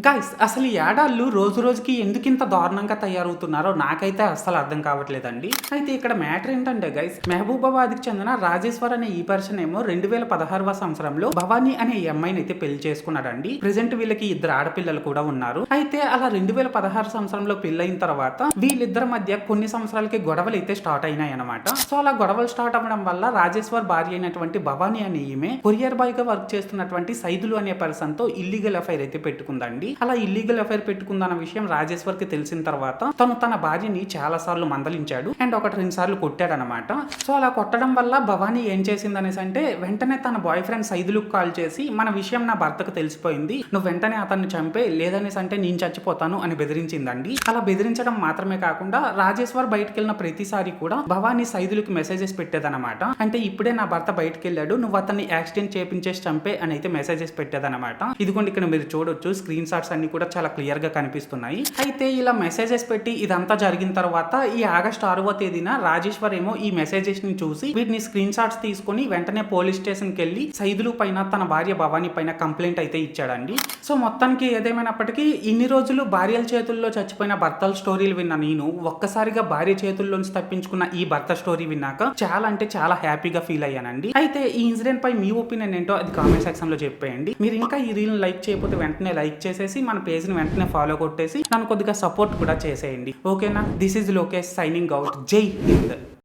Guys అసలు ఈ యాడాళ్ళు రోజు రోజుకి ఎందుకింత దారుణంగా తయారవుతున్నారో నాకైతే అస్సలు అర్థం కావట్లేదండి. అయితే ఇక్కడ మ్యాటర్ ఏంటంటే గైస్, మహబూబాబాద్కి చెందిన రాజేశ్వర్ అనే ఈ పర్సన్ ఏమో 2016వ సంవత్సరంలో భవానీ అనే ఈ అమ్మాయిని అయితే పెళ్లి చేసుకున్నాడండి. ప్రెసెంట్ వీళ్ళకి ఇద్దరు ఆడపిల్లలు కూడా ఉన్నారు. అయితే అలా 2016 సంవత్సరంలో పెళ్ళైన తర్వాత వీళ్ళిద్దరి మధ్య కొన్ని సంవత్సరాలకి గొడవలు అయితే స్టార్ట్ అయినాయి అనమాట. సో అలా గొడవలు స్టార్ట్ అవ్వడం వల్ల రాజేశ్వర్ భార్య అయినటువంటి భవానీ అనే ఈమె కొరియర్ బాయ్ గా వర్క్ చేస్తున్నటువంటి సైదులు అనే పర్సన్ తో ఇల్లీగల్ అఫైర్ అయితే పెట్టుకుందండి. అలా ఇల్లీగల్ అఫైర్ పెట్టుకుందన్న విషయం రాజేశ్వర్ కి తెలిసిన తర్వాత తను తన భార్యని చాలా సార్లు మందలించాడు అండ్ 1-2 సార్లు కొట్టాడనమాట. సో అలా కొట్టడం వల్ల భవానీ ఏం చేసింది అనేసి అంటే వెంటనే తన బాయ్ ఫ్రెండ్ సైదులకు కాల్ చేసి మన విషయం నా భర్తకు తెలిసిపోయింది, నువ్వు వెంటనే అతన్ని చంపే, లేదనేసి అంటే నేను చచ్చిపోతాను అని బెదిరించిందండి. అలా బెదిరించడం మాత్రమే కాకుండా రాజేశ్వర్ బయటకు వెళ్ళిన ప్రతిసారి కూడా భవానీ సైదులకు మెసేజెస్ పెట్టేదనమాట. అంటే ఇప్పుడే నా భర్త బయటకు వెళ్ళాడు, నువ్వు అతన్ని యాక్సిడెంట్ చేపించేసి చంపే అని అయితే మెసేజెస్ పెట్టేదనమాట. ఇదిగోండి ఇక్కడ మీరు చూడొచ్చు, స్క్రీన్ షాట్స్ అన్ని కూడా చాలా క్లియర్ గా కనిపిస్తున్నాయి. అయితే ఇలా మెసేజెస్ పెట్టి ఇదంతా జరిగిన తర్వాత ఈ ఆగస్టు 6వ తేదీన రాజేశ్వర్ ఏమో ఈ మెసేజెస్ ని చూసి వీటిని స్క్రీన్ షాట్స్ తీసుకుని వెంటనే పోలీస్ స్టేషన్ కి వెళ్లి సైదులు పైన తన భార్య భవానీ పైన కంప్లైంట్ అయితే ఇచ్చాడండి. సో మొత్తానికి ఏదేమైనప్పటికీ ఇన్ని రోజులు భార్యల చేతుల్లో చచ్చిపోయిన భర్తల స్టోరీలు విన్న నేను ఒక్కసారిగా భార్య చేతుల్లోంచి తప్పించుకున్న ఈ భర్త స్టోరీ విన్నాక చాలా అంటే చాలా హ్యాపీగా ఫీల్ అయ్యానండి. అయితే ఈ ఇన్సిడెంట్ పై మీ ఒపీనియన్ ఏంటో అది కామెంట్ సెక్షన్ లో చెప్పేయండి. మీరు ఇంకా ఈ రీల్ లైక్ చేయకపోతే వెంటనే లైక్ చేసేసి మన పేజ్ ని వెంటనే ఫాలో కొట్టేసి నన్ను కొద్దిగా సపోర్ట్ కూడా చేసేయండి. ఓకేనా? This is Lokesh signing out. జై హింద్.